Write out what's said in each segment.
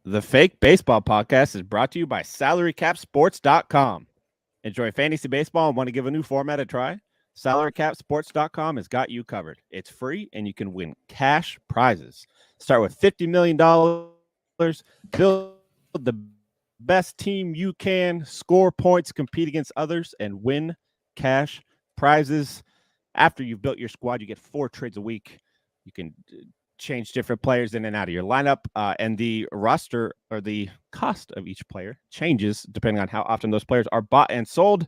The Fake Baseball Podcast is brought to you by SalaryCapSports.com. Enjoy fantasy baseball and want to give a new format a try? SalaryCapSports.com has got you covered. It's free and you can win cash prizes. Start with $50 million, build the best team you can, score points, compete against others, and win cash prizes. After you've built your squad, you get 4 trades a week. You can change different players in and out of your lineup, and the roster or the cost of each player changes depending on how often those players are bought and sold.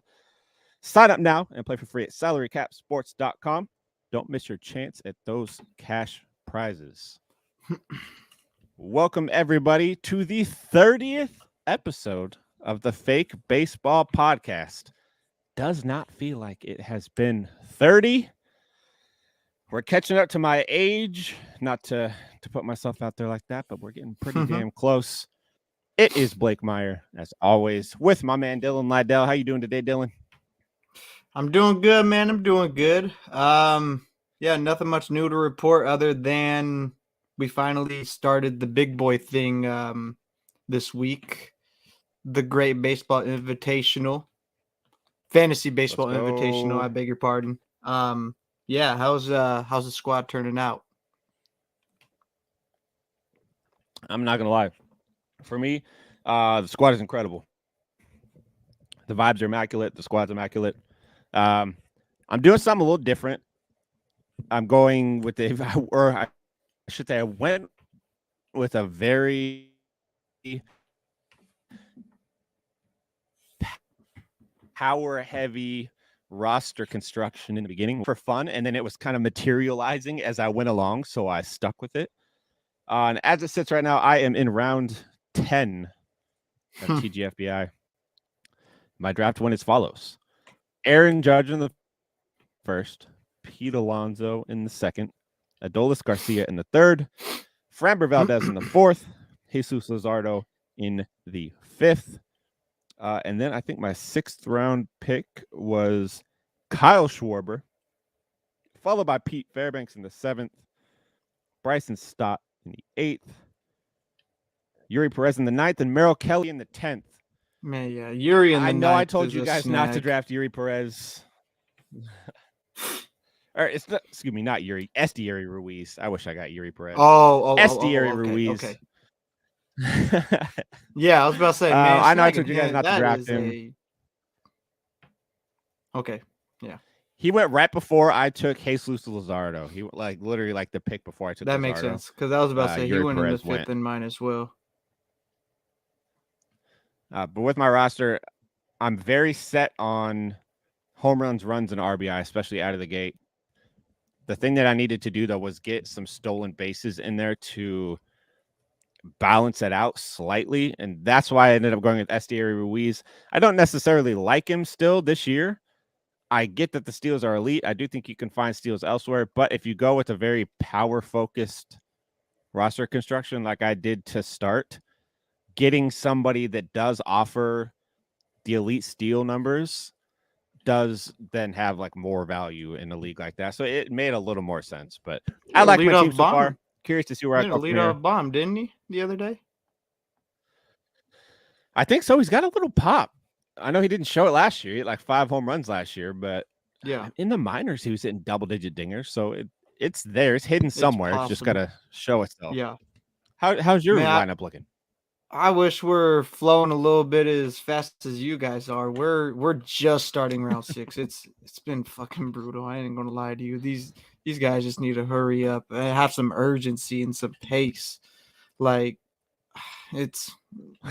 Sign up now and play for free at SalaryCapSports.com. Don't miss your chance at those cash prizes. Welcome, everybody, to the 30th episode of the Fake Baseball Podcast. Does not feel like it has been 30. We're catching up to my age, not to put myself out there like that, but we're getting pretty damn close. It is Blake Meyer, as always, with my man Dylan Lydell. How you doing today, Dylan? I'm doing good, man. I'm doing good. Yeah, nothing much new to report other than we finally started the big boy thing this week. The Great Baseball Invitational. Fantasy Baseball Invitational, I beg your pardon. Yeah, how's the squad turning out? I'm not gonna lie. For me, the squad is incredible. The vibes are immaculate. The squad's immaculate. I'm doing something a little different. I'm going with or I should say, I went with a very power-heavy roster construction in the beginning for fun, and then it was kind of materializing as I went along, so I stuck with it. And as it sits right now, I am in round 10 of TGFBI. My draft went as follows: Aaron Judge in the first, Pete Alonso in the second, Adolis Garcia in the third, Framber Valdez in the fourth, Jesus Luzardo in the fifth. And then I think my 6th round pick was Kyle Schwarber, followed by Pete Fairbanks in the 7th, Bryson Stott in the 8th, Yuri Perez in the 9th, and Merrill Kelly in the 10th. Man, yeah, Yuri in the 9th. I know I told you guys not to draft Yuri Perez. Or it's not, excuse me, not Yuri, Esteury Ruiz. I wish I got Yuri Perez. Esteury Ruiz. Okay. Yeah, I was about to say, man. I know I told you guys not to draft him. Okay, yeah. He went right before I took Jesus Luzardo. He literally the pick before I took. That Luzardo. Makes sense because I was about to say Yuri he went Perez in the 5th and mine as well. But with my roster, I'm very set on home runs, runs, and RBI, especially out of the gate. The thing that I needed to do, though, was get some stolen bases in there to balance it out slightly, and that's why I ended up going with Esteury Ruiz. I don't necessarily like him still this year. I get that the steals are elite. I do think you can find steals elsewhere, but if you go with a very power-focused roster construction like I did to start, getting somebody that does offer the elite steal numbers does then have more value in a league like that. So it made a little more sense, but I like my team so far. Curious to see where I go from here. Lead off bomb, didn't he, the other day? I think so. He's got a little pop. I know he didn't show it last year. He had 5 home runs last year, but yeah, in the minors he was hitting double-digit dingers. So it's there. It's hidden somewhere. It's just got to show itself. Yeah. How's your lineup looking? I wish we're flowing a little bit as fast as you guys are. We're just starting round 6. It's been fucking brutal. I ain't gonna lie to you. These guys just need to hurry up and have some urgency and some pace. It's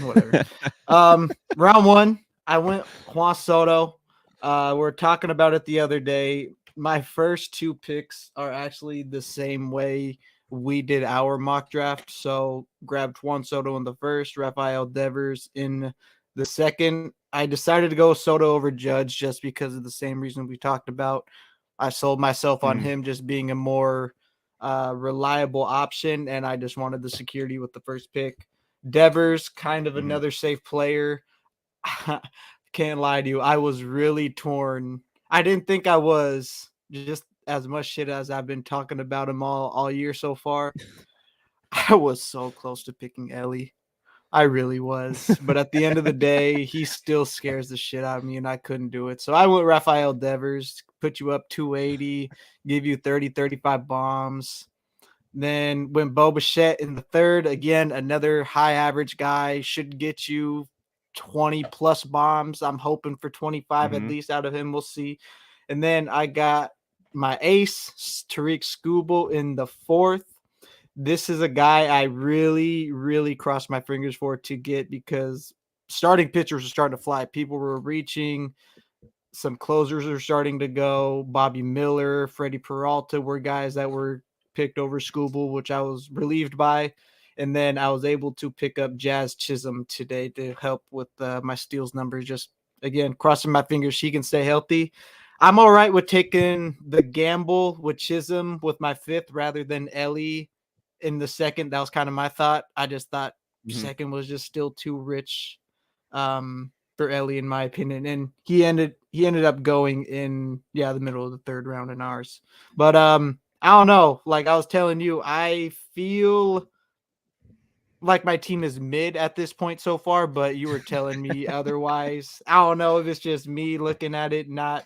whatever. Round 1, I went Juan Soto. We're talking about it the other day. My first 2 picks are actually the same way we did our mock draft. So grabbed Juan Soto in the first, Rafael Devers in the second. I decided to go Soto over Judge just because of the same reason we talked about. I sold myself on him just being a more reliable option, and I just wanted the security with the first pick. Devers, kind of another safe player. Can't lie to you. I was really torn. I didn't think I was, just as much shit as I've been talking about him all year so far. I was so close to picking Ellie. I really was. But at the end of the day, he still scares the shit out of me, and I couldn't do it. So I went Rafael Devers, put you up 280, give you 30, 35 bombs. Then went Bo Bichette in the third. Again, another high average guy. Should get you 20 plus bombs. I'm hoping for 25 at least out of him. We'll see. And then I got my ace, Tariq Skubal, in the fourth. This is a guy I really, really crossed my fingers for to get because starting pitchers are starting to fly. People were reaching. Some closers are starting to go. Bobby Miller, Freddie Peralta were guys that were picked over Skubal, which I was relieved by. And then I was able to pick up Jazz Chisholm today to help with my steals numbers. Just, again, crossing my fingers he can stay healthy. I'm all right with taking the gamble with Chisholm with my fifth rather than Ellie in the second. That was kind of my thought. I just thought second was just still too rich for Ellie, in my opinion. And he ended up going in the middle of the third round in ours. But I don't know. Like I was telling you, I feel like my team is mid at this point so far, but you were telling me otherwise. I don't know if it's just me looking at it, not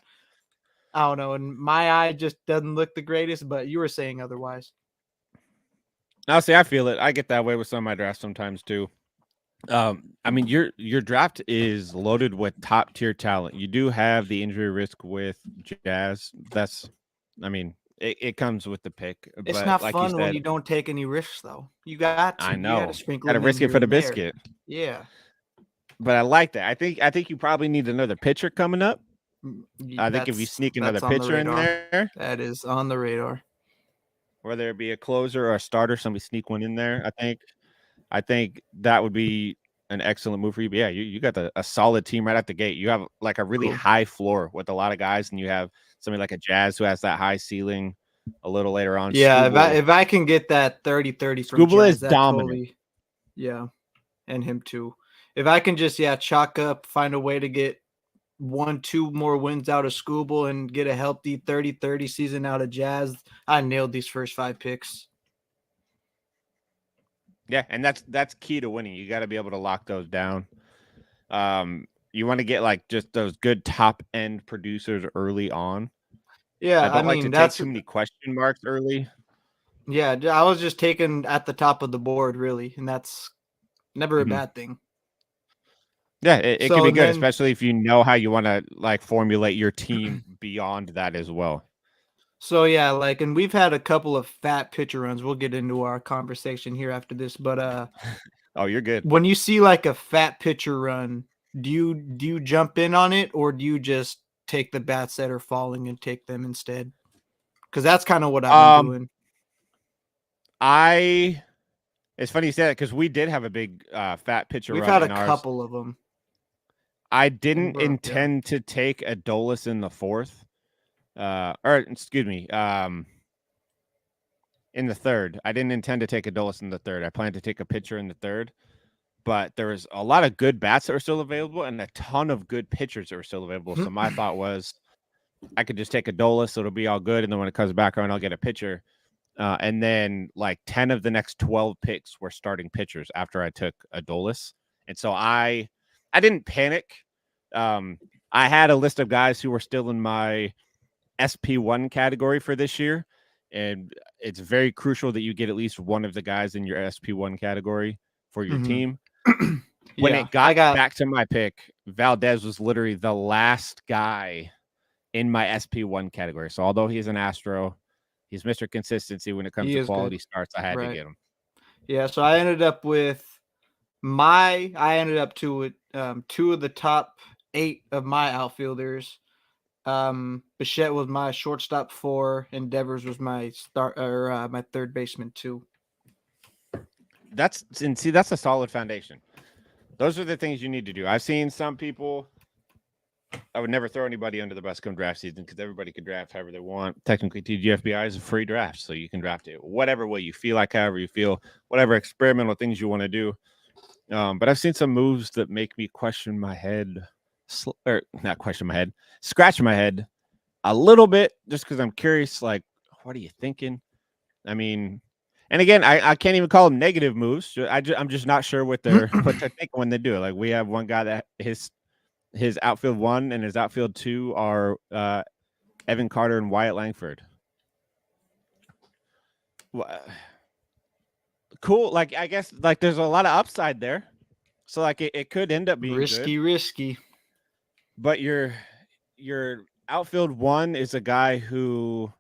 I don't know, and my eye just doesn't look the greatest, but you were saying otherwise. Honestly, I feel it. I get that way with some of my drafts sometimes too. I mean, your draft is loaded with top tier talent. You do have the injury risk with Jazz. I mean, it comes with the pick. It's But not like you fun when said, you don't take any risks, though. You got I to. You got to know, sprinkle got to them in risk it here for the and there. biscuit. Yeah. But I like that. I think you probably need another pitcher coming up. I think if you sneak another That's on the pitcher in radar. there, That is on the radar. whether it be a closer or a starter, somebody sneak one in there. I think that would be an excellent move for you. But yeah, you got a solid team right at the gate. You have like a really Cool. high floor with a lot of guys, and you have somebody like a Jazz who has that high ceiling a little later on. Yeah, if I can get that 30-30 from Skubal is Jazz, that dominant. totally, and him too. If I can just chalk up, find a way to get 1-2 more wins out of Skubal and get a healthy 30-30 season out of Jazz, I nailed these first 5 picks. Yeah, and that's key to winning. You got to be able to lock those down. You want to get like just those good top end producers early on. Yeah, I don't like to take that's too many question marks early. yeah. I was just taken at the top of the board, really, and that's never a bad thing. Yeah, it can So be good, then, especially if you know how you want to like formulate your team beyond that as well. so yeah, like, and we've had a couple of fat pitcher runs. We'll get into our conversation here after this, but Oh, you're good. when you see like a fat pitcher run, do you jump in on it, or do you just take the bats that are falling and take them instead? Because that's kind of what I've been doing. It's funny you say that because we did have a big fat pitcher We've run had in a ours. couple of them. I didn't intend to take Adolis in the fourth, or excuse me, in the third. I didn't intend to take Adolis in the third. I planned to take a pitcher in the third, but there was a lot of good bats that were still available and a ton of good pitchers that were still available. So my thought was I could just take Adolis, so it'll be all good, and then when it comes back around, I'll get a pitcher. And then like 10 of the next 12 picks were starting pitchers after I took Adolis. And so I didn't panic. I had a list of guys who were still in my SP1 category for this year. And it's very crucial that you get at least one of the guys in your SP1 category for your team. When it got back to my pick, Valdez was literally the last guy in my SP1 category. So although he's an Astro, he's Mr. Consistency when it comes to quality starts. I had to get him. Yeah, so I ended up with two of the top 8 of my outfielders. Bichette was my shortstop 4, and Devers was my my third baseman 2. That's a solid foundation. Those are the things you need to do. I've seen some people. I would never throw anybody under the bus come draft season because everybody could draft however they want. Technically, TGFBI is a free draft, so you can draft it whatever way you feel like, however you feel, whatever experimental things you want to do. But I've seen some moves that make me question my head, or not question my head, scratch my head a little bit, just because I'm curious. Like, what are you thinking? I mean, And again, I can't even call them negative moves. I'm just not sure what they're thinking when they do it. Like we have one guy that his outfield 1 and his outfield 2 are Evan Carter and Wyatt Langford. Cool. Like I guess like there's a lot of upside there. So like it could end up being risky. But your outfield 1 is a guy who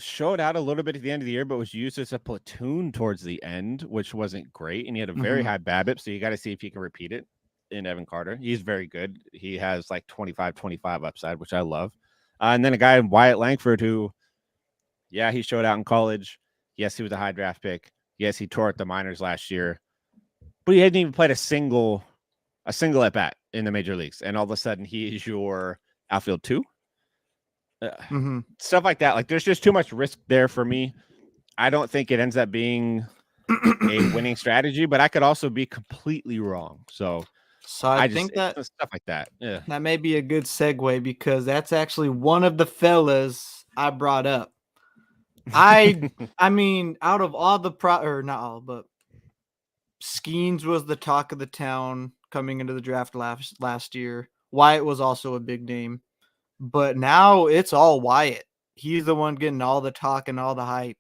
showed out a little bit at the end of the year, but was used as a platoon towards the end, which wasn't great. And he had a very high BABIP, so you got to see if he can repeat it in Evan Carter. He's very good. He has like 25 upside, which I love. And then a guy Wyatt Langford who, yeah, he showed out in college. Yes, he was a high draft pick. Yes, he tore at the minors last year, but he hadn't even played a single at bat in the major leagues. And all of a sudden he is your outfield 2. Stuff like that. Like there's just too much risk there for me. I don't think it ends up being a winning strategy, but I could also be completely wrong. So I think that stuff like that. Yeah. That may be a good segue because that's actually one of the fellas I brought up. I mean, out of all the not all, but Skeens was the talk of the town coming into the draft last year. Wyatt was also a big name. But now it's all Wyatt. He's the one getting all the talk and all the hype.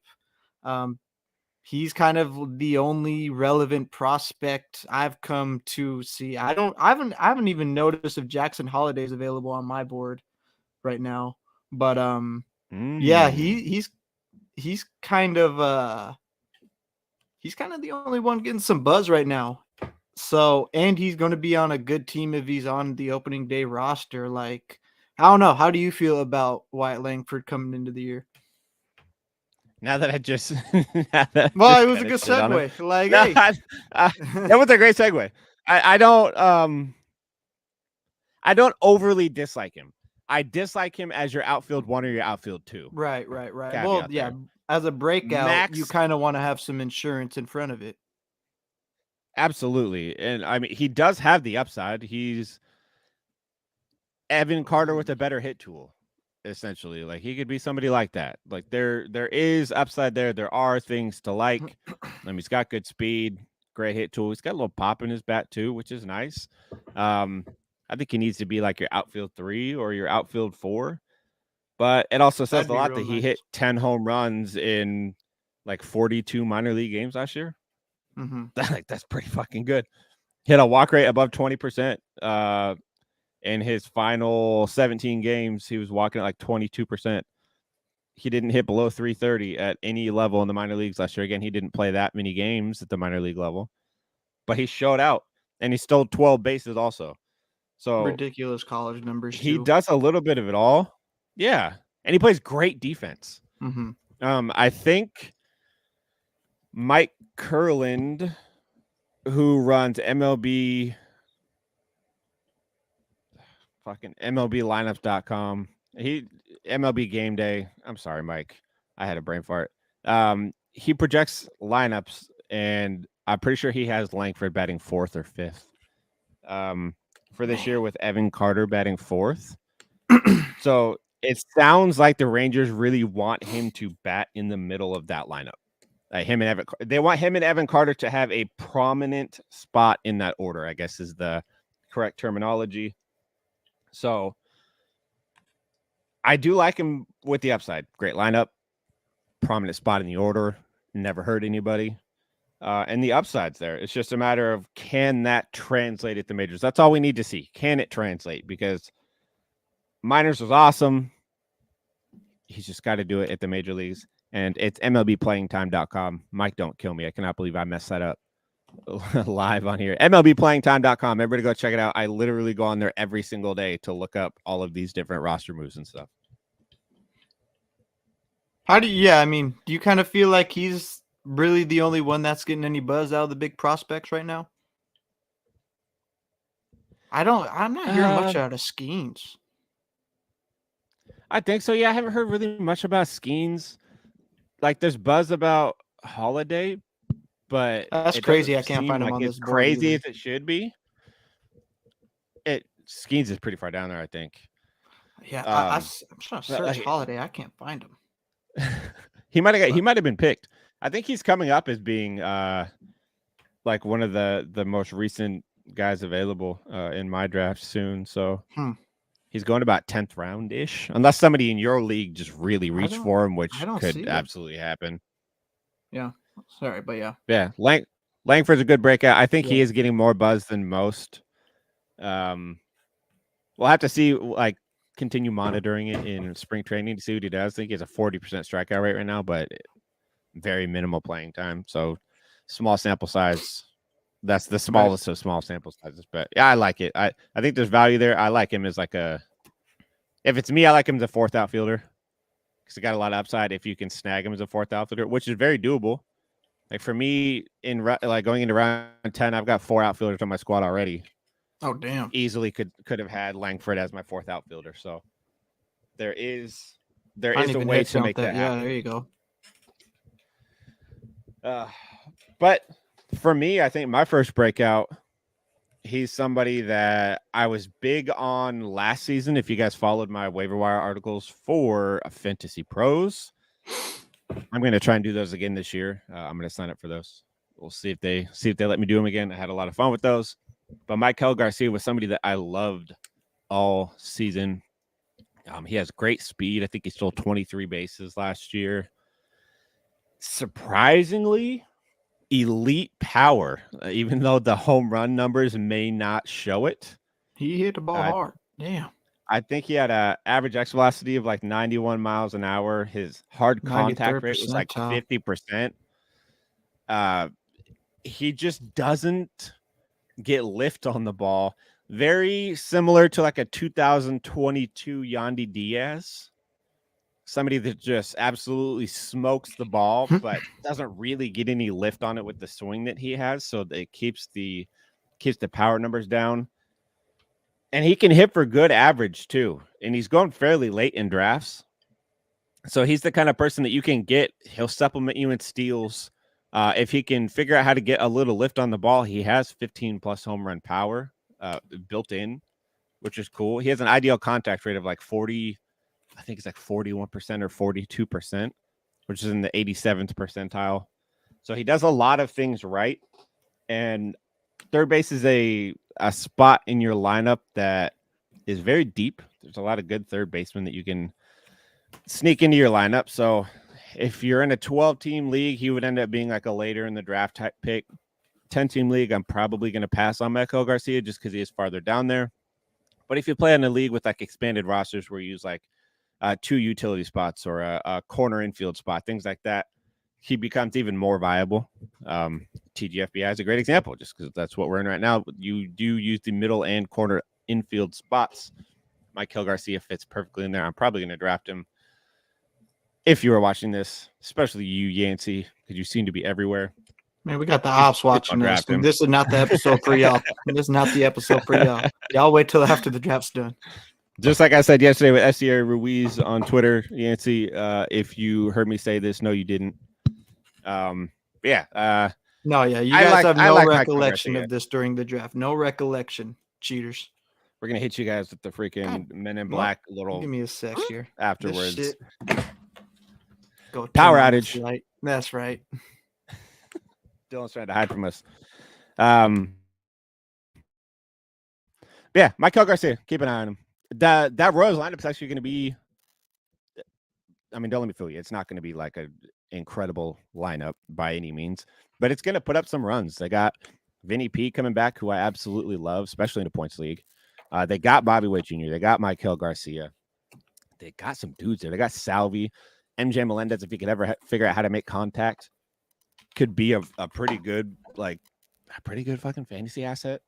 He's kind of the only relevant prospect I've come to see. I haven't even noticed if Jackson Holliday is available on my board right now. But yeah, he's kind of the only one getting some buzz right now. So, and he's going to be on a good team if he's on the opening day roster. Like, I don't know. How do you feel about Wyatt Langford coming into the year? Now that I just, it was a good segue. Like, no, hey, that was a great segue. I don't overly dislike him. I dislike him as your outfield 1 or your outfield 2. Right. Well, yeah, as a breakout, you kind of want to have some insurance in front of it. Absolutely, and I mean he does have the upside. He's Evan Carter with a better hit tool, essentially. Like he could be somebody like that. Like there is upside there. There are things to like. I mean, he's got good speed, great hit tool. He's got a little pop in his bat too, which is nice. I think he needs to be like your outfield 3 or your outfield 4. But it also says a lot that he hit 10 home runs in like 42 minor league games last year. That's pretty fucking good. Hit a walk rate above 20%. In his final 17 games, he was walking at like 22%. He didn't hit below 330 at any level in the minor leagues last year. Again, he didn't play that many games at the minor league level, but he showed out and he stole 12 bases also. So ridiculous college numbers. He does a little bit of it all. Yeah. And he plays great defense. I think Mike Kurland, who runs MLB MLBlineups.com. MLB Game Day. I'm sorry, Mike. I had a brain fart. He projects lineups, and I'm pretty sure he has Langford batting 4th or 5th for this year with Evan Carter batting 4th. So it sounds like the Rangers really want him to bat in the middle of that lineup. They want him and Evan Carter to have a prominent spot in that order, I guess is the correct terminology. So I do like him with the upside. Great lineup, prominent spot in the order, never hurt anybody. And the upside's there. It's just a matter of can that translate at the majors? That's all we need to see. Can it translate? Because minors was awesome. He's just got to do it at the major leagues. And it's MLBplayingtime.com. Mike, don't kill me. I cannot believe I messed that up live on here. MLBplayingtime.com. Everybody go check it out. I literally go on there every single day to look up all of these different roster moves and stuff. Do you kind of feel like he's really the only one that's getting any buzz out of the big prospects right now? I'm not hearing much out of Skeens. I think so. Yeah, I haven't heard really much about Skeens. Like there's buzz about Holiday, but that's crazy. I can't find him on this board. Crazy as it should be. Skeens is pretty far down there, I think. Yeah, I'm trying to search Holiday. I can't find him. He might have been picked. I think he's coming up as being like one of the most recent guys available in my draft soon. So he's going about 10th round ish, unless somebody in your league just really reached for him, which could absolutely happen. Yeah, sorry, but yeah, Langford's a good breakout. I think he is getting more buzz than most. We'll have to see, like, continue monitoring it in spring training to see what he does. I think he has a 40% strikeout rate right now, but very minimal playing time. So small sample size. That's the smallest of small sample sizes. But yeah, I like it. I think there's value there. I like him as like if it's me, I like him as a fourth outfielder because he got a lot of upside if you can snag him as a fourth outfielder, which is very doable. Like for me, like going into round 10, I've got 4 outfielders on my squad already. Oh damn! Easily could have had Langford as my fourth outfielder. So there is a way to make that happen. Yeah, there you go. But for me, I think my first breakout, he's somebody that I was big on last season. If you guys followed my waiver wire articles for Fantasy Pros, I'm going to try and do those again this year. I'm going to sign up for those. We'll see if they let me do them again. I had a lot of fun with those. But Maikel Garcia was somebody that I loved all season. He has great speed. I think he stole 23 bases last year. Surprisingly, elite power, even though the home run numbers may not show it. He hit the ball hard. Damn. I think he had an average X velocity of like 91 miles an hour. His hard contact rate was like 50%. He just doesn't get lift on the ball. Very similar to like a 2022 Yandy Diaz. Somebody that just absolutely smokes the ball, but doesn't really get any lift on it with the swing that he has. So it keeps the power numbers down. And he can hit for good average too. And he's going fairly late in drafts. So he's the kind of person that you can get. He'll supplement you in steals. If he can figure out how to get a little lift on the ball, he has 15 plus home run power built in, which is cool. He has an ideal contact rate of like 40. I think it's like 41% or 42%, which is in the 87th percentile. So he does a lot of things right. And third base is a spot in your lineup that is very deep. There's a lot of good third basemen that you can sneak into your lineup. So if you're in a 12-team league, he would end up being like a later in the draft type pick. 10-team league, I'm probably going to pass on Maikel Garcia just because he is farther down there. But if you play in a league with like expanded rosters where you use like 2 utility spots or a corner infield spot, things like that, he becomes even more viable. TGFBI is a great example just because that's what we're in right now. You do use the middle and corner infield spots. Maikel Garcia fits perfectly in there. I'm probably going to draft him. If you were watching this, especially you, Yancey, because you seem to be everywhere. Man, we got the ops watching this. This is not the episode for y'all. This is not the episode for y'all. Y'all wait till after the draft's done. Just like I said yesterday with Estier Ruiz on Twitter, Yancey, if you heard me say this, no, you didn't. No, yeah. You guys have no recollection of this during the draft. No recollection, cheaters. We're going to hit you guys with the freaking Men in Black little. Give me a sec here. Afterwards. Go power outage. Light. That's right. Dylan's trying to hide from us. Yeah, Maikel Garcia. Keep an eye on him. That Royals lineup is actually going to be. I mean, don't let me fool you. It's not going to be like an incredible lineup by any means, but it's going to put up some runs. They got Vinny P coming back, who I absolutely love, especially in the points league. They got Bobby Witt Jr. They got Maikel Garcia. They got some dudes there. They got Salvi, MJ Melendez. If he could ever figure out how to make contact, could be a pretty good fucking fantasy asset.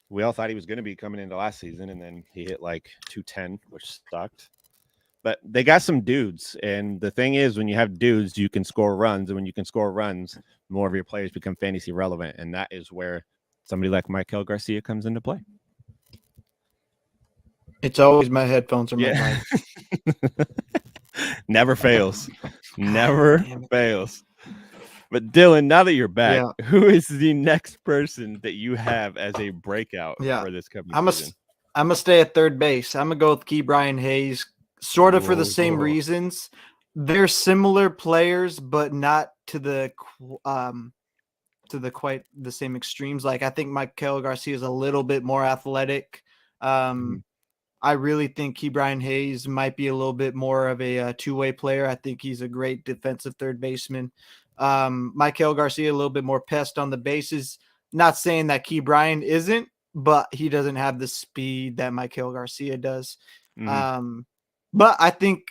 We all thought he was going to be coming into last season, and then he hit like 210, which sucked. But they got some dudes, and the thing is, when you have dudes, you can score runs, and when you can score runs, more of your players become fantasy relevant, and that is where somebody like Maikel Garcia comes into play. It's always my headphones or my mic. Never fails. Never fails. But Dylan, now that you're back, who is the next person that you have as a breakout for this coming season? I'm going to stay at third base. I'm going to go with Key Brian Hayes, sort of for the same reasons. They're similar players, but not to the quite the same extremes. Like I think Michael Garcia is a little bit more athletic. Mhm. I really think Brian Hayes might be a little bit more of a two-way player. I think he's a great defensive third baseman. Michael Garcia a little bit more pest on the bases. Not saying that Brian isn't, but he doesn't have the speed that Michael Garcia does. Mhm. But I think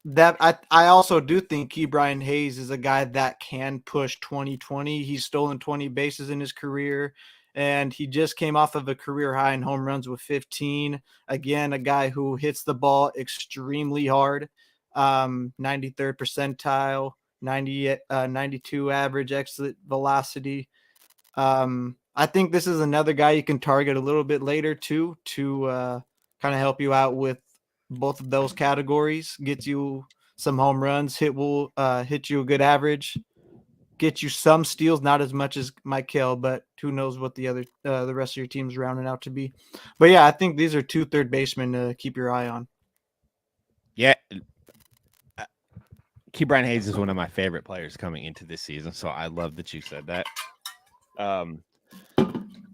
that I also do think Brian Hayes is a guy that can push 2020. He's stolen 20 bases in his career, and he just came off of a career high in home runs with 15. Again, a guy who hits the ball extremely hard, 93rd percentile, 92 average exit velocity. I think this is another guy you can target a little bit later too to kind of help you out with both of those categories. Get you some home runs, hit you a good average, get you some steals, not as much as Michael, but who knows what the rest of your team's rounding out to be. But yeah, I think these are two third basemen to keep your eye on. Yeah. Brian Hayes is one of my favorite players coming into this season, so I love that you said that. Um,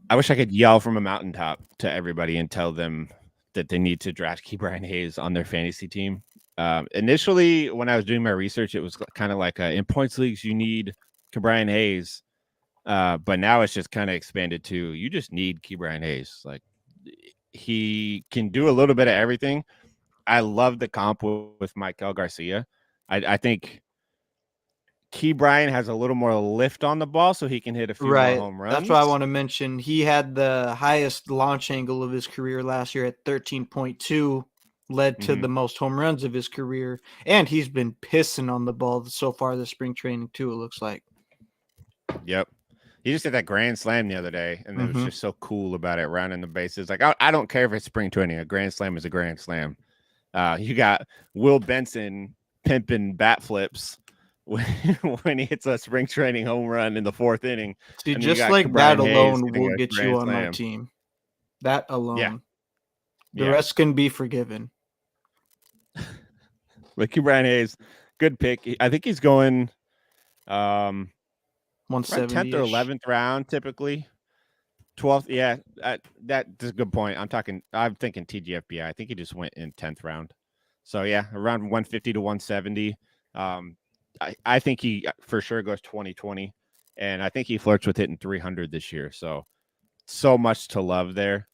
I wish I could yell from a mountaintop to everybody and tell them that they need to draft Brian Hayes on their fantasy team. Initially, when I was doing my research, it was kind of like in points leagues, you need Brian Hayes. But now it's just kind of expanded to you just need Brian Hayes. Like he can do a little bit of everything. I love the comp with Michael Garcia. I think Brian has a little more lift on the ball, so he can hit a few more Right. home That's what I runs. want to mention. He had the highest launch angle of his career last year at 13.2, led to Mm-hmm. the most home runs of his career. And he's been pissing on the ball so far this spring training, too, it looks like. Yep. He just did that grand slam the other day, and it was Mm-hmm. just so cool about it, rounding the bases. Like I don't care if it's spring training. A grand slam is a grand slam. You got Will Benson pimping bat flips when, when he hits a spring training home run in the fourth inning, See, and then you just got like that Brian Hayes alone hitting will a get you grand on my slam. team. That Yeah, alone. The yeah. rest can be forgiven. But Brian Hayes, good pick. I think he's going around 10th or 170-ish. 11th round typically. 12th, yeah, that's a good point. I'm thinking TGFBI. I think he just went in 10th round. So yeah, around 150 to 170. I think he for sure goes 2020, and I think he flirts with hitting 300 this year. So much to love there.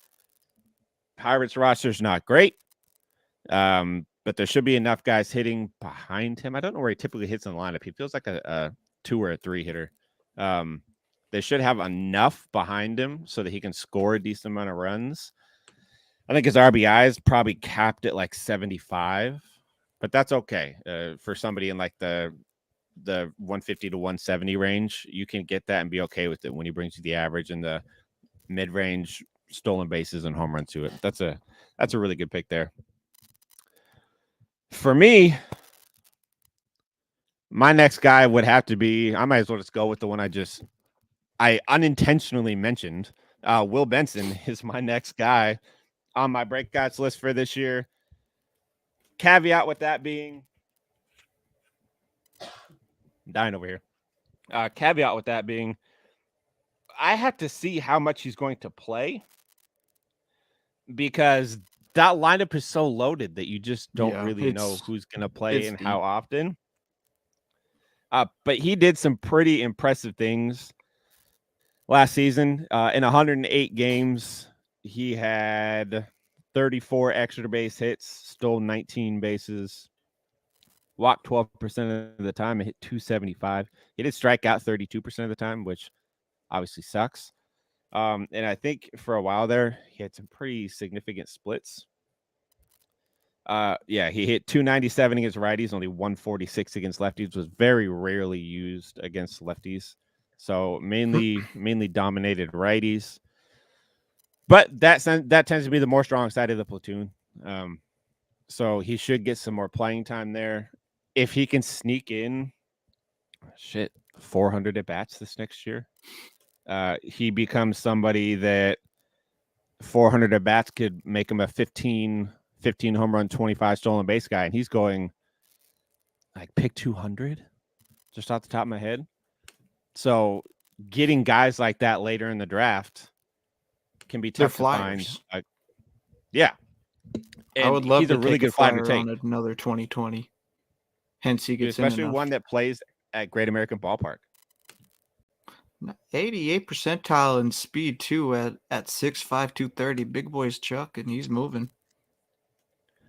Pirates roster's not great, but there should be enough guys hitting behind him. I don't know where he typically hits in the lineup. He feels like a 2 or a 3 hitter. Um, they should have enough behind him so that he can score a decent amount of runs. I think his RBI is probably capped at like 75, but that's okay for somebody in like the 150 to 170 range. You can get that and be okay with it when he brings you the average and the mid range stolen bases and home runs to it. That's a really good pick there. For me, my next guy would have to be. I might as well just go with the one I unintentionally mentioned. Will Benson is my next guy on my breakouts list for this year. Caveat with that being, I'm dying over here. Caveat with that being, I have to see how much he's going to play because that lineup is so loaded that you just don't Yeah, really know who's going to play it's and how deep. often. But he did some pretty impressive things last season. In 108 games, he had 34 extra base hits, stole 19 bases, walked 12% of the time, and hit 275. He did strike out 32% of the time, which obviously sucks. And I think for a while there, he had some pretty significant splits. Yeah, he hit 297 against righties, only 146 against lefties. Was very rarely used against lefties, so mainly dominated righties. But that tends to be the more strong side of the platoon. So he should get some more playing time there. If he can sneak in, 400 at bats this next year, he becomes somebody that 400 at bats could make him a 15 home run, 25 stolen base guy. And he's going like pick 200, just off the top of my head. So getting guys like that later in the draft can be They're tough to find. flyers. Yeah. I And would love he's a to really take a good flyer to flyer take, on another 2020. Hence, he gets in especially enough. one that plays at Great American Ballpark. 88 percentile in speed too at 6'5", 230. Big boy's Chuck, and he's moving.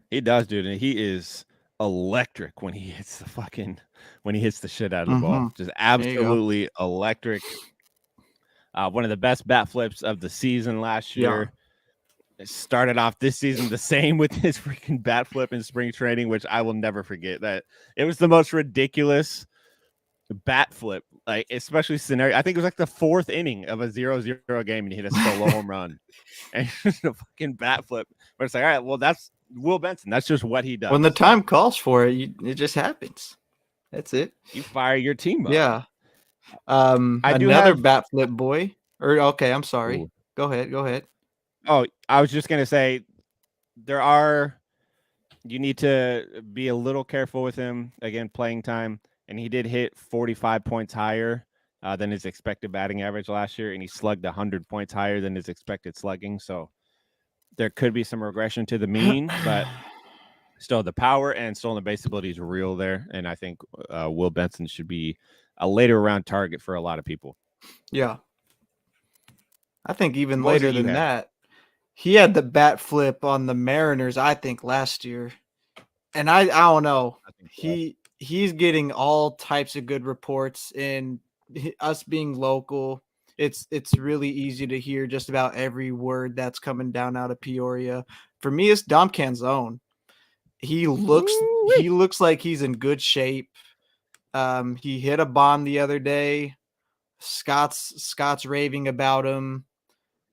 He does, dude, and he is electric when he hits the shit out of the ball. Just There you go. absolutely electric. One of the best bat flips of the season last Yeah. year. It started off this season the same with his freaking bat flip in spring training, which I will never forget. That it was the most ridiculous bat flip, like especially scenario. I think it was like the 4th inning of a 0-0 game, and he hit a solo home run, and just a fucking bat flip. But it's like, all right, well, that's Will Benson. That's just what he does. When the time calls for it, it just happens. That's it. You fire your team up. Yeah. I do Another have bat flip boy. Or okay, I'm sorry. Ooh. Go ahead. Oh, I was just gonna say you need to be a little careful with him again, playing time, and he did hit 45 points higher than his expected batting average last year, and he slugged 100 points higher than his expected slugging. So there could be some regression to the mean, but still the power and stolen base ability is real there, and I think Will Benson should be a later round target for a lot of people. Yeah. I think even What was later it you than had? that, he had the bat flip on the Mariners, I think, last year. And I don't know. I think so. He's getting all types of good reports, and us being local, it's really easy to hear just about every word that's coming down out of Peoria. For me, it's Dom Canzone. He looks like he's in good shape. He hit a bomb the other day. Scott's raving about him.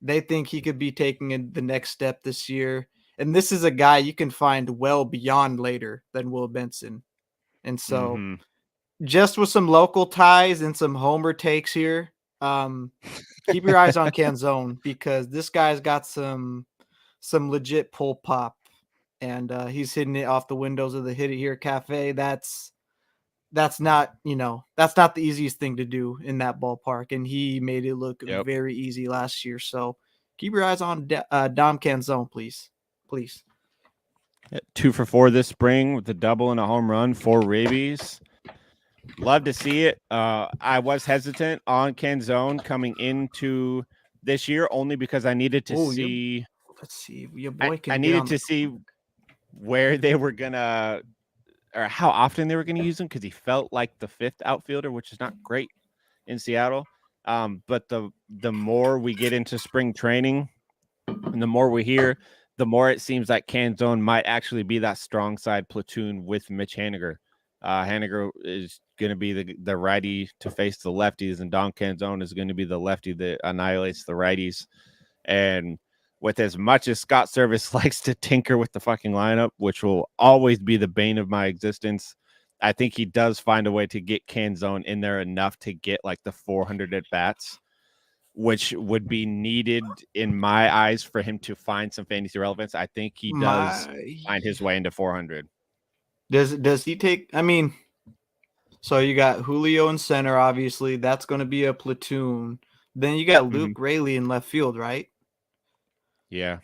They think he could be taking the next step this year. And this is a guy you can find well beyond later than Will Benson. And so just with some local ties and some homer takes here, keep your eyes on Canzone, because this guy's got some legit pull pop, and he's hitting it off the windows of the Hit It Here Cafe. That's not the easiest thing to do in that ballpark, and he made it look very easy last year. So keep your eyes on Dom Canzone, please. 2 for 4 this spring with a double and a home run, 4 ribbies. Love to see it. I was hesitant on Canzone coming into this year only because I needed to see. Let's see. Your boy I needed to see where they were gonna, or how often they were gonna use him, because he felt like the 5th outfielder, which is not great in Seattle. But the more we get into spring training, and the more we hear, the more it seems like Canzone might actually be that strong side platoon with Mitch Haniger. Haniger is going to be the righty to face the lefties, and Don Canzone is going to be the lefty that annihilates the righties. And with as much as Scott Service likes to tinker with the fucking lineup, which will always be the bane of my existence, I think he does find a way to get Canzone in there enough to get like the 400 at bats, which would be needed in my eyes for him to find some fantasy relevance. I think he does find his way into 400. Does he take? I mean, so you got Julio in center, obviously. That's going to be a platoon. Then you got Luke Raley in left field, right? Yeah.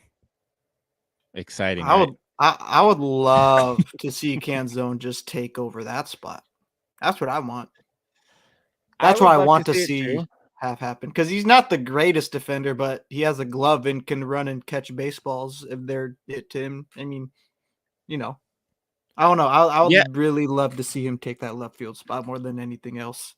Exciting. I would love to see Canzone just take over that spot. That's what I want. That's what I want to see have happen, because he's not the greatest defender, but he has a glove and can run and catch baseballs if they're hit to him. I mean, I don't know. I would really love to see him take that left field spot more than anything else.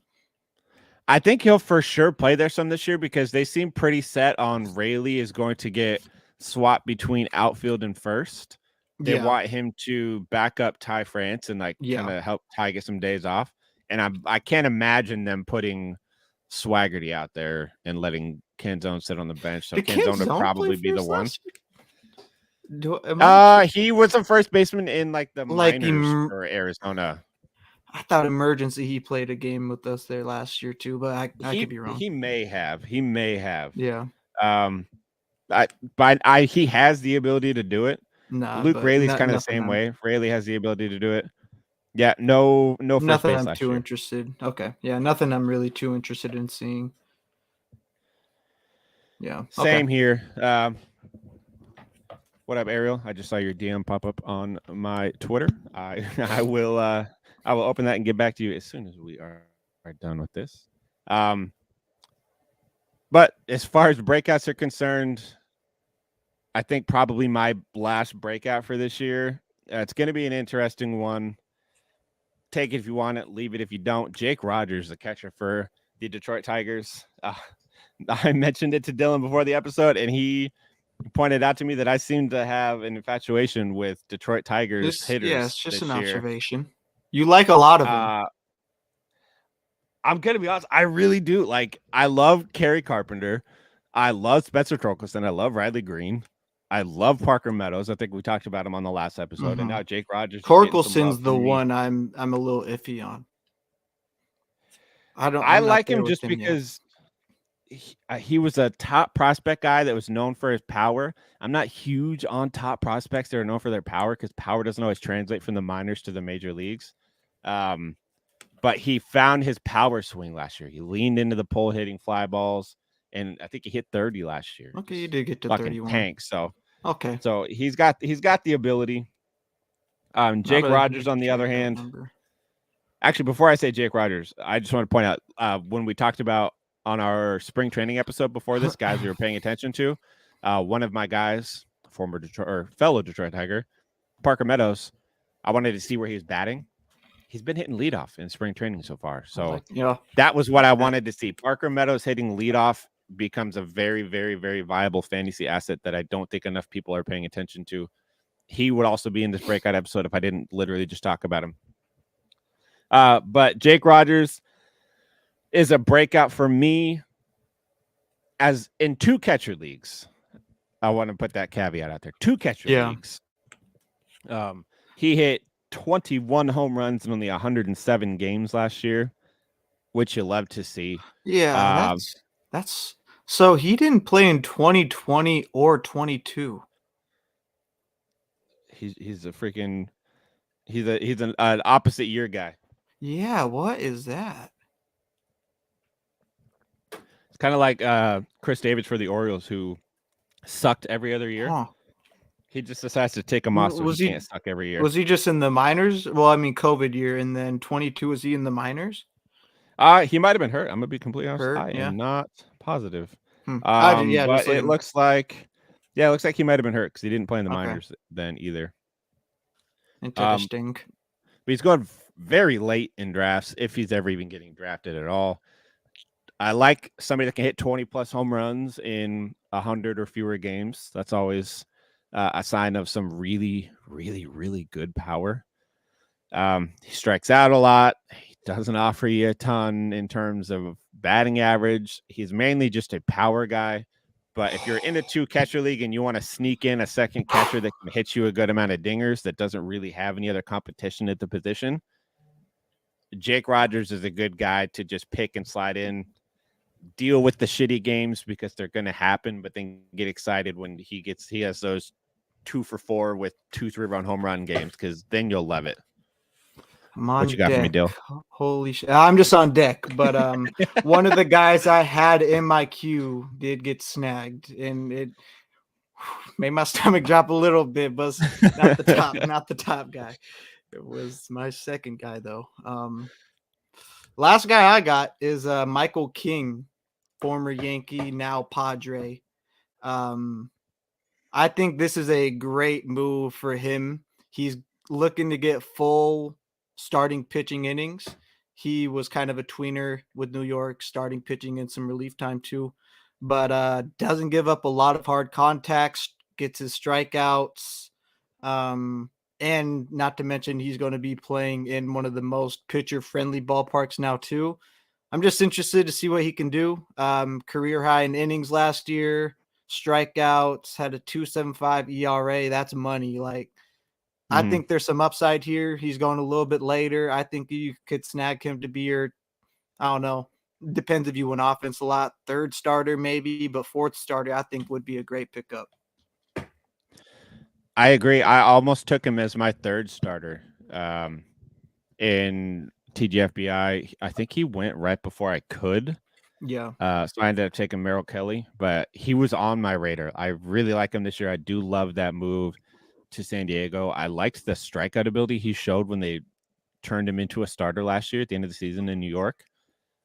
I think he'll for sure play there some this year, because they seem pretty set on Raley is going to get swapped between outfield and first. They want him to back up Ty France and kind of help Ty get some days off. And I can't imagine them putting Swaggerty out there and letting Canzone sit on the bench. So Canzone would probably be the one. He was a first baseman in the minors for Arizona. I thought emergency he played a game with us there last year too, but I could be wrong. He may have. Yeah. He has the ability to do it. Luke Raley's kind of the same way. Raley has the ability to do it. Yeah, no first Nothing base I'm last too year. interested. Okay. Yeah, nothing I'm really too interested in seeing. Yeah. Okay. Same here. What up, Ariel? I just saw your DM pop up on my Twitter. I will open that and get back to you as soon as we are done with this. But as far as breakouts are concerned, I think probably my last breakout for this year. It's going to be an interesting one. Take it if you want it, leave it if you don't. Jake Rogers, the catcher for the Detroit Tigers. I mentioned it to Dylan before the episode, and he pointed out to me that I seem to have an infatuation with Detroit Tigers It's hitters just an this year. observation. You like a lot of them. I'm gonna be honest, I really do. Like, I love Kerry Carpenter, I love Spencer Torkelson, I love Riley Green, I love Parker Meadows. I think we talked about him on the last episode, and now Jake Rogers is getting some love Torkelson's the from me. one I'm a little iffy on. I I'm not like there him with just him yet. because he was a top prospect guy that was known for his power. I'm not huge on top prospects that are known for their power because power doesn't always translate from the minors to the major leagues. But he found his power swing last year. He leaned into the pole hitting fly balls, and I think he hit 30 last year. Okay, you did get to Fucking 31. tank. So Okay. he's got the ability. Not Jake a Rogers, on huge the other breakout hand, number. actually, before I say Jake Rogers, I just want to point out when we talked about on our spring training episode before this, guys we were paying attention to, one of my guys, former Detroit or fellow Detroit Tiger, Parker Meadows, I wanted to see where he was batting. He's been hitting leadoff in spring training so far. So that was what I wanted to see. Parker Meadows hitting leadoff becomes a very, very, very viable fantasy asset that I don't think enough people are paying attention to. He would also be in this breakout episode if I didn't literally just talk about him. But Jake Rogers is a breakout for me as in 2 catcher leagues. I want to put that caveat out there. 2 catcher leagues. He hit 21 home runs in only 107 games last year, which you love to see. Yeah, that's so he didn't play in 2020 or 22. He's a freaking he's an opposite year guy. Yeah, what is that? It's kind of like Chris Davis for the Orioles, who sucked every other year. Huh. He just decides to take him off so he can't suck every year. Was he just in the minors? Well, I mean, COVID year, and then 22, was he in the minors? He might have been hurt. I'm gonna be completely honest. I am not positive. But it looks like, he might have been hurt because he didn't play in the minors then either. Interesting. But he's going very late in drafts if he's ever even getting drafted at all. I like somebody that can hit 20 plus home runs in 100 or fewer games. That's always a sign of some really, really, really good power. He strikes out a lot. He doesn't offer you a ton in terms of batting average. He's mainly just a power guy. But if you're in a 2 catcher league and you want to sneak in a second catcher that can hit you a good amount of dingers that doesn't really have any other competition at the position, Jake Rogers is a good guy to just pick and slide in, deal with the shitty games because they're going to happen, but then get excited when he has those 2 for 4 with 2-3 run home run games, because then you'll love it. I'm on what you got deck. for me, Dill? Holy shit. I'm just on deck, but one of the guys I had in my queue did get snagged, and it made my stomach drop a little bit, but not the top guy. It was my second guy though. Last guy I got is Michael King, former Yankee, now Padre. I think this is a great move for him. He's looking to get full starting pitching innings. He was kind of a tweener with New York, starting pitching in some relief time too, but doesn't give up a lot of hard contacts, gets his strikeouts, and not to mention he's going to be playing in one of the most pitcher-friendly ballparks now too. I'm just interested to see what he can do. Career high in innings last year, strikeouts, had a 2.75 ERA. That's money. I think there's some upside here. He's going a little bit later. I think you could snag him to be your, I don't know, depends if you want offense a lot. 3rd starter maybe, but 4th starter I think would be a great pickup. I agree. I almost took him as my 3rd starter. in TGFBI. I think he went right before I could. Yeah. So I ended up taking Merrill Kelly, but he was on my radar. I really like him this year. I do love that move to San Diego. I liked the strikeout ability he showed when they turned him into a starter last year at the end of the season in New York.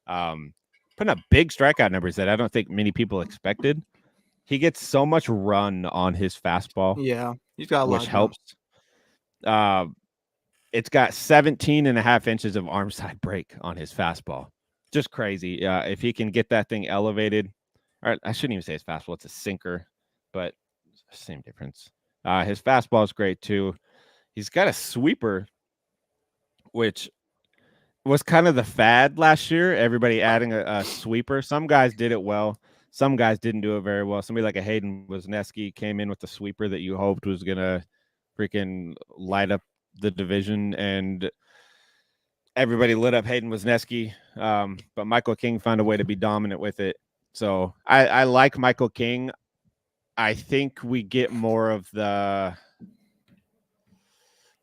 Putting up big strikeout numbers that I don't think many people expected. He gets so much run on his fastball, Yeah. He's got a lot which of jump. helps. It's got 17 and a half inches of arm side break on his fastball. Just crazy. If he can get that thing elevated, or I shouldn't even say his fastball, it's a sinker, but same difference. His fastball is great too. He's got a sweeper, which was kind of the fad last year. Everybody adding a sweeper. Some guys did it well. Some guys didn't do it very well. Somebody like a Hayden Wesneski came in with the sweeper that you hoped was gonna freaking light up the division, and everybody lit up Hayden Wesneski. But Michael King found a way to be dominant with it. So I like Michael King. I think we get more of the,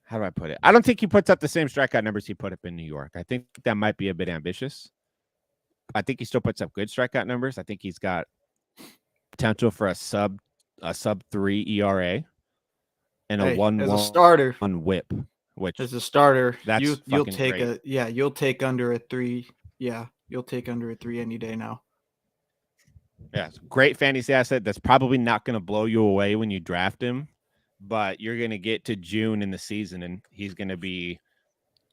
how do I put it? I don't think he puts up the same strikeout numbers he put up in New York. I think that might be a bit ambitious. I think he still puts up good strikeout numbers. I think he's got potential for a sub 3 ERA and a Hey, 1-1 as a starter, whip, which as a starter, that's you'll fucking take great. you'll take under a 3. Yeah, you'll take under a 3 any day now. Yeah, it's a great fantasy asset that's probably not going to blow you away when you draft him, but you're going to get to June in the season and he's going to be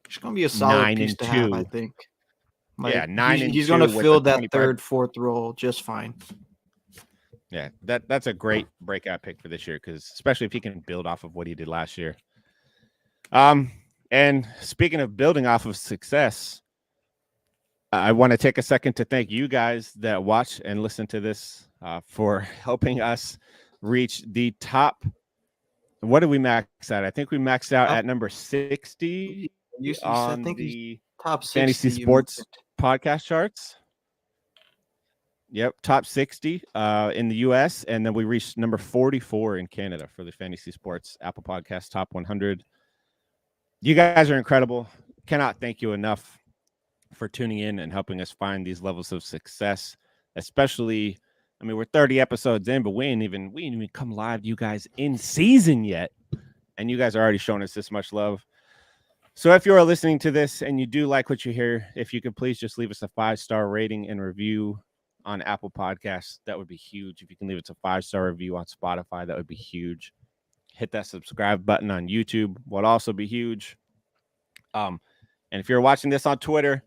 It's gonna be a solid 9 piece and to have, I 2. think. Yeah, Like 9 and he's 2 gonna with a fill that 25. third, fourth role just fine. Yeah, that's a great breakout pick for this year, because especially if he can build off of what he did last year. And speaking of building off of success, I want to take a second to thank you guys that watch and listen to this for helping us reach the top. What did we max at? I think we maxed out at number 60 You said, I on think he's the top fantasy 60. sports podcast charts. Yep, top 60 in the US, and then we reached number 44 in Canada for the fantasy sports Apple Podcast top 100. You guys are incredible. Cannot thank you enough for tuning in and helping us find these levels of success, especially, I mean, we're 30 episodes in, but we ain't even come live to you guys in season yet, and you guys are already showing us this much love. So if you are listening to this and you do like what you hear, if you could please just leave us a 5-star rating and review on Apple Podcasts, that would be huge. If you can leave us a 5-star review on Spotify, that would be huge. Hit that subscribe button on YouTube would also be huge. And if you're watching this on Twitter,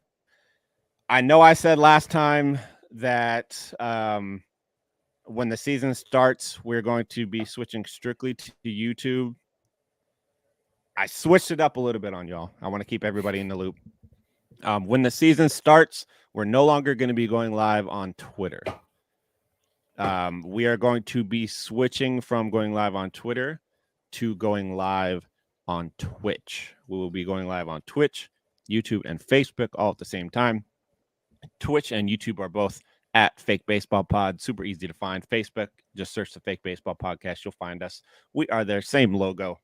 I know I said last time that when the season starts, we're going to be switching strictly to YouTube. I switched it up a little bit on y'all. I want to keep everybody in the loop. When the season starts, we're no longer going to be going live on Twitter. We are going to be switching from going live on Twitter to going live on Twitch. We will be going live on Twitch, YouTube, and Facebook all at the same time. Twitch and YouTube are both at Fake Baseball Pod. Super easy to find. Facebook, just search the Fake Baseball Podcast. You'll find us. We are there. Same logo.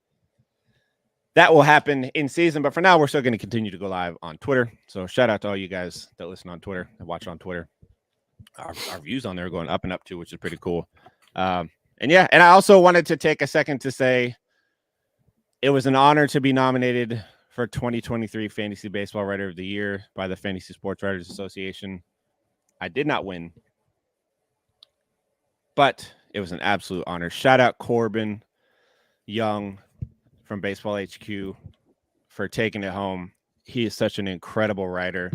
That will happen in season, but for now, we're still going to continue to go live on Twitter. So shout out to all you guys that listen on Twitter and watch on Twitter. Our views on there are going up and up too, which is pretty cool. And I also wanted to take a second to say it was an honor to be nominated for 2023 Fantasy Baseball Writer of the Year by the Fantasy Sports Writers Association. I did not win, but it was an absolute honor. Shout out Corbin Young from Baseball HQ for taking it home. He is such an incredible writer,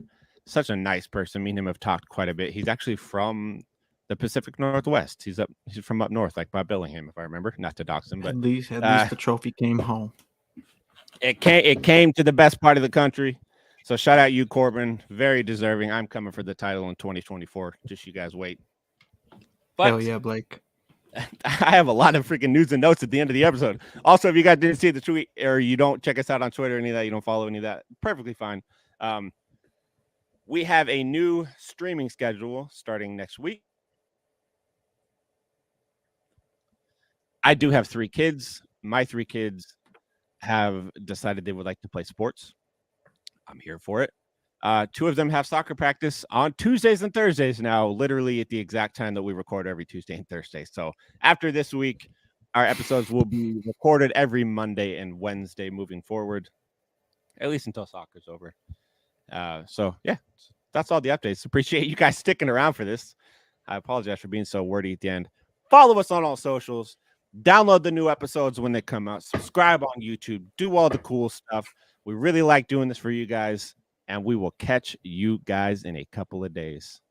such a nice person. Me and him have talked quite a bit. He's actually from the Pacific Northwest. He's from up north, like by Bellingham, if I remember. Not to dox him, but at least the trophy came home. It came to the best part of the country. So shout out you, Corbin. Very deserving. I'm coming for the title in 2024. Just you guys wait. But Hell yeah, Blake. I have a lot of freaking news and notes at the end of the episode. Also, if you guys didn't see the tweet or you don't check us out on Twitter or any of that, you don't follow any of that, perfectly fine. We have a new streaming schedule starting next week. I do have 3 kids. My 3 kids have decided they would like to play sports. I'm here for it. 2 of them have soccer practice on Tuesdays and Thursdays now, literally at the exact time that we record every Tuesday and Thursday. So after this week, our episodes will be recorded every Monday and Wednesday moving forward, at least until soccer's over. So yeah, that's all the updates. Appreciate you guys sticking around for this. I apologize for being so wordy at the end. Follow us on all socials. Download the new episodes when they come out. Subscribe on YouTube. Do all the cool stuff. We really like doing this for you guys, and we will catch you guys in a couple of days.